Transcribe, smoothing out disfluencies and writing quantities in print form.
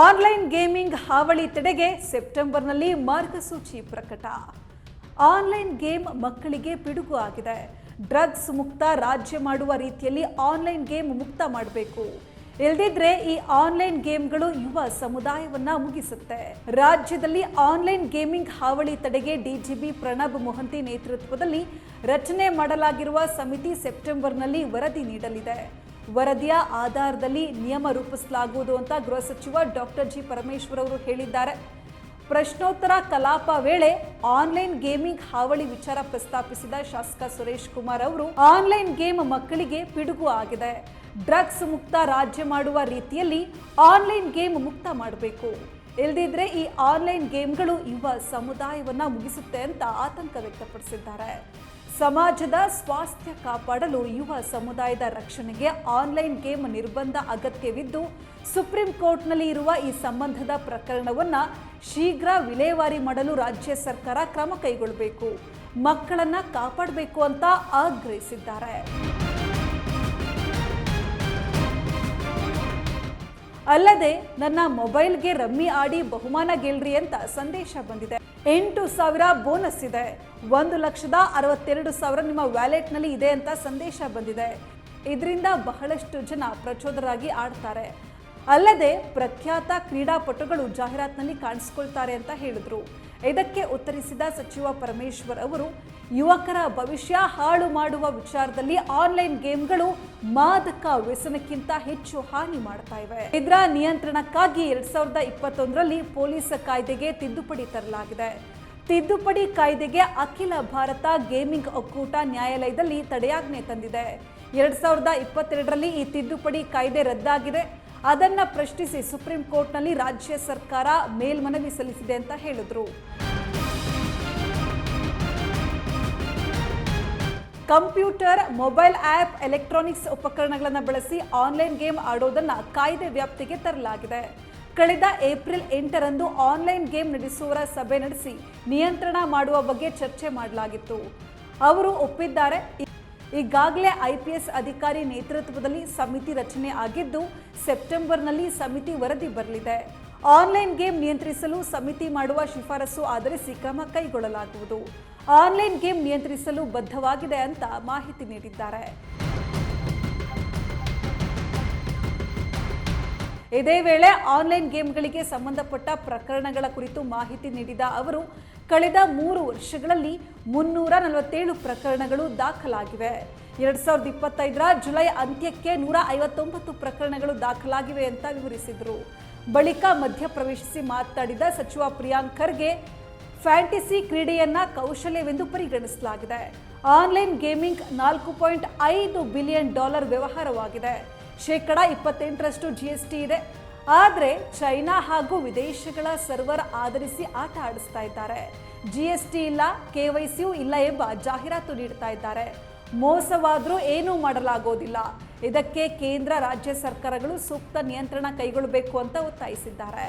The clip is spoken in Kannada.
ಆನ್ಲೈನ್ ಗೇಮಿಂಗ್ ಹಾವಳಿ ತಡೆಗೆ ಸೆಪ್ಟೆಂಬರ್ನಲ್ಲಿ ಮಾರ್ಗಸೂಚಿ ಪ್ರಕಟ. ಆನ್ಲೈನ್ ಗೇಮ್ ಮಕ್ಕಳಿಗೆ ಪಿಡುಗು ಆಗಿದೆ. ಡ್ರಗ್ಸ್ ಮುಕ್ತ ರಾಜ್ಯ ಮಾಡುವ ರೀತಿಯಲ್ಲಿ ಆನ್ಲೈನ್ ಗೇಮ್ ಮುಕ್ತ ಮಾಡಬೇಕು. ಇಲ್ಲದಿದ್ರೆ ಈ ಆನ್ಲೈನ್ ಗೇಮ್ಗಳು ಯುವ ಸಮುದಾಯವನ್ನ ಮುಗಿಸುತ್ತೆ. ರಾಜ್ಯದಲ್ಲಿ ಆನ್ಲೈನ್ ಗೇಮಿಂಗ್ ಹಾವಳಿ ತಡೆಗೆ ಡಿಜಿಪಿ ಪ್ರಣಬ್ ಮೊಹಂತಿ ನೇತೃತ್ವದಲ್ಲಿ ರಚನೆ ಮಾಡಲಾಗಿರುವ ಸಮಿತಿ ಸೆಪ್ಟೆಂಬರ್ನಲ್ಲಿ ವರದಿ ನೀಡಲಿದೆ. ವರದಿಯ ಆಧಾರದಲ್ಲಿ ನಿಯಮ ರೂಪಿಸಲಾಗುವುದು ಅಂತ ಗೃಹ ಸಚಿವ ಡಾಕ್ಟರ್ ಜಿ ಪರಮೇಶ್ವರ್ ಅವರು ಹೇಳಿದ್ದಾರೆ. ಪ್ರಶ್ನೋತ್ತರ ಕಲಾಪ ವೇಳೆ ಆನ್ಲೈನ್ ಗೇಮಿಂಗ್ ಹಾವಳಿ ವಿಚಾರ ಪ್ರಸ್ತಾಪಿಸಿದ ಶಾಸಕ ಸುರೇಶ್ ಕುಮಾರ್ ಅವರು ಆನ್ಲೈನ್ ಗೇಮ್ ಮಕ್ಕಳಿಗೆ ಪಿಡುಗು ಆಗಿದೆ. ಡ್ರಗ್ಸ್ ಮುಕ್ತ ರಾಜ್ಯ ಮಾಡುವ ರೀತಿಯಲ್ಲಿ ಆನ್ಲೈನ್ ಗೇಮ್ ಮುಕ್ತ ಮಾಡಬೇಕು. ಇಲ್ಲದಿದ್ರೆ ಈ ಆನ್ಲೈನ್ ಗೇಮ್ಗಳು ಯುವ ಸಮುದಾಯವನ್ನ ಮುಗಿಸುತ್ತೆ ಅಂತ ಆತಂಕ ವ್ಯಕ್ತಪಡಿಸಿದ್ದಾರೆ. ಸಮಾಜದ ಸ್ವಾಸ್ಥ್ಯ ಕಾಪಾಡಲು ಯುವ ಸಮುದಾಯದ ರಕ್ಷಣೆಗೆ ಆನ್ಲೈನ್ ಗೇಮ್ ನಿರ್ಬಂಧ ಅಗತ್ಯವಿದ್ದು, ಸುಪ್ರೀಂ ಕೋರ್ಟ್ನಲ್ಲಿ ಇರುವ ಈ ಸಂಬಂಧದ ಪ್ರಕರಣವನ್ನ ಶೀಘ್ರ ವಿಲೇವಾರಿ ಮಾಡಲು ರಾಜ್ಯ ಸರ್ಕಾರ ಕ್ರಮ ಕೈಗೊಳ್ಳಬೇಕು, ಮಕ್ಕಳನ್ನ ಕಾಪಾಡಬೇಕು ಅಂತ ಆಗ್ರಹಿಸಿದ್ದಾರೆ. ಅಲ್ಲದೆ ನನ್ನ ಮೊಬೈಲ್ಗೆ ರಮ್ಮಿ ಆಡಿ ಬಹುಮಾನ ಗೆಲ್ರಿ ಅಂತ ಸಂದೇಶ ಬಂದಿದೆ. 8,000 ಬೋನಸ್ ಇದೆ, 1,62,000 ನಿಮ್ಮ ವ್ಯಾಲೆಟ್ನಲ್ಲಿ ಇದೆ ಅಂತ ಸಂದೇಶ ಬಂದಿದೆ. ಇದರಿಂದ ಬಹಳಷ್ಟು ಜನ ಪ್ರಚೋದರಾಗಿ ಆಡ್ತಾರೆ. ಅಲ್ಲದೆ ಪ್ರಖ್ಯಾತ ಕ್ರೀಡಾಪಟುಗಳು ಜಾಹೀರಾತಿನಲ್ಲಿ ಕಾಣಿಸಿಕೊಳ್ತಾರೆ ಅಂತ ಹೇಳಿದ್ರು. ಇದಕ್ಕೆ ಉತ್ತರಿಸಿದ ಸಚಿವ ಪರಮೇಶ್ವರ್ ಅವರು, ಯುವಕರ ಭವಿಷ್ಯ ಹಾಳು ಮಾಡುವ ವಿಚಾರದಲ್ಲಿ ಆನ್ಲೈನ್ ಗೇಮ್ಗಳು ಮಾದಕ ವ್ಯಸನಕ್ಕಿಂತ ಹೆಚ್ಚು ಹಾನಿ ಮಾಡ್ತಾ ಇವೆ. ಇದರ ನಿಯಂತ್ರಣಕ್ಕಾಗಿ 2021ರಲ್ಲಿ ಪೊಲೀಸ್ ಕಾಯ್ದೆಗೆ ತಿದ್ದುಪಡಿ ತರಲಾಗಿದೆ. ತಿದ್ದುಪಡಿ ಕಾಯ್ದೆಗೆ ಅಖಿಲ ಭಾರತ ಗೇಮಿಂಗ್ ಒಕ್ಕೂಟ ನ್ಯಾಯಾಲಯದಲ್ಲಿ ತಡೆಯಾಜ್ಞೆ ತಂದಿದೆ. 2022ರಲ್ಲಿ ಈ ತಿದ್ದುಪಡಿ ಕಾಯ್ದೆ ರದ್ದಾಗಿದೆ. ಅದನ್ನ ಪ್ರಶ್ನಿಸಿ ಸುಪ್ರೀಂ ಕೋರ್ಟ್ನಲ್ಲಿ ರಾಜ್ಯ ಸರ್ಕಾರ ಮೇಲ್ಮನವಿ ಸಲ್ಲಿಸಿದೆ ಅಂತ ಹೇಳಿದ್ರು. ಕಂಪ್ಯೂಟರ್, ಮೊಬೈಲ್ ಆಪ್, ಎಲೆಕ್ಟ್ರಾನಿಕ್ಸ್ ಉಪಕರಣಗಳನ್ನು ಬಳಸಿ ಆನ್ಲೈನ್ ಗೇಮ್ ಆಡೋದನ್ನ ಕಾಯ್ದೆ ವ್ಯಾಪ್ತಿಗೆ ತರಲಾಗಿದೆ. ಕಳೆದ ಏಪ್ರಿಲ್ 8ರಂದು ಆನ್ಲೈನ್ ಗೇಮ್ ನಡೆಸುವವರ ಸಭೆ ನಡೆಸಿ ನಿಯಂತ್ರಣ ಮಾಡುವ ಬಗ್ಗೆ ಚರ್ಚೆ ಮಾಡಲಾಗಿತ್ತು. ಅವರು ಒಪ್ಪಿದ್ದಾರೆ. ಈಗಾಗಲೇ IPS ಅಧಿಕಾರಿ ನೇತೃತ್ವದಲ್ಲಿ ಸಮಿತಿ ರಚನೆ ಆಗಿದ್ದು, ಸೆಪ್ಟೆಂಬರ್ನಲ್ಲಿ ಸಮಿತಿ ವರದಿ ಬರಲಿದೆ. ಆನ್ಲೈನ್ ಗೇಮ್ ನಿಯಂತ್ರಿಸಲು ಸಮಿತಿ ಮಾಡುವ ಶಿಫಾರಸು ಆಧರಿಸಿ ಕ್ರಮ ಕೈಗೊಳ್ಳಲಾಗುವುದು. ಆನ್ಲೈನ್ ಗೇಮ್ ನಿಯಂತ್ರಿಸಲು ಬದ್ಧವಾಗಿದೆ ಅಂತ ಮಾಹಿತಿ ನೀಡಿದ್ದಾರೆ. ಇದೇ ವೇಳೆ ಆನ್ಲೈನ್ ಗೇಮ್ಗಳಿಗೆ ಸಂಬಂಧಪಟ್ಟ ಪ್ರಕರಣಗಳ ಕುರಿತು ಮಾಹಿತಿ ನೀಡಿದ ಅವರು, ಕಳೆದ 3 ವರ್ಷಗಳಲ್ಲಿ 347 ಪ್ರಕರಣಗಳು ದಾಖಲಾಗಿವೆ. 2025ರ ಜುಲೈ ಅಂತ್ಯಕ್ಕೆ 159 ಪ್ರಕರಣಗಳು ದಾಖಲಾಗಿವೆ ಅಂತ ವಿವರಿಸಿದರು. ಬಳಿಕ ಮಧ್ಯಪ್ರವೇಶಿಸಿ ಮಾತನಾಡಿದ ಸಚಿವ ಪ್ರಿಯಾಂಕ್ ಖರ್ಗೆ, ಫ್ಯಾಂಟಸಿ ಕ್ರೀಡೆಯನ್ನ ಕೌಶಲ್ಯವೆಂದು ಪರಿಗಣಿಸಲಾಗಿದೆ. ಆನ್ಲೈನ್ ಗೇಮಿಂಗ್ $4.5 ಬಿಲಿಯನ್ ವ್ಯವಹಾರವಾಗಿದೆ. 28% GST ಇದೆ. ಆದರೆ ಚೈನಾ ಹಾಗೂ ವಿದೇಶಗಳ ಸರ್ವರ್ ಆಧರಿಸಿ ಆಟ ಆಡಿಸ್ತಾ ಇದ್ದಾರೆ. GST ಇಲ್ಲ, KYCಯೂ ಇಲ್ಲ ಎಂಬ ಜಾಹೀರಾತು ನೀಡ್ತಾ ಇದ್ದಾರೆ. ಮೋಸವಾದರೂ ಏನೂ ಮಾಡಲಾಗೋದಿಲ್ಲ. ಇದಕ್ಕೆ ಕೇಂದ್ರ, ರಾಜ್ಯ ಸರ್ಕಾರಗಳು ಸೂಕ್ತ ನಿಯಂತ್ರಣ ಕೈಗೊಳ್ಳಬೇಕು ಅಂತ ಒತ್ತಾಯಿಸಿದ್ದಾರೆ.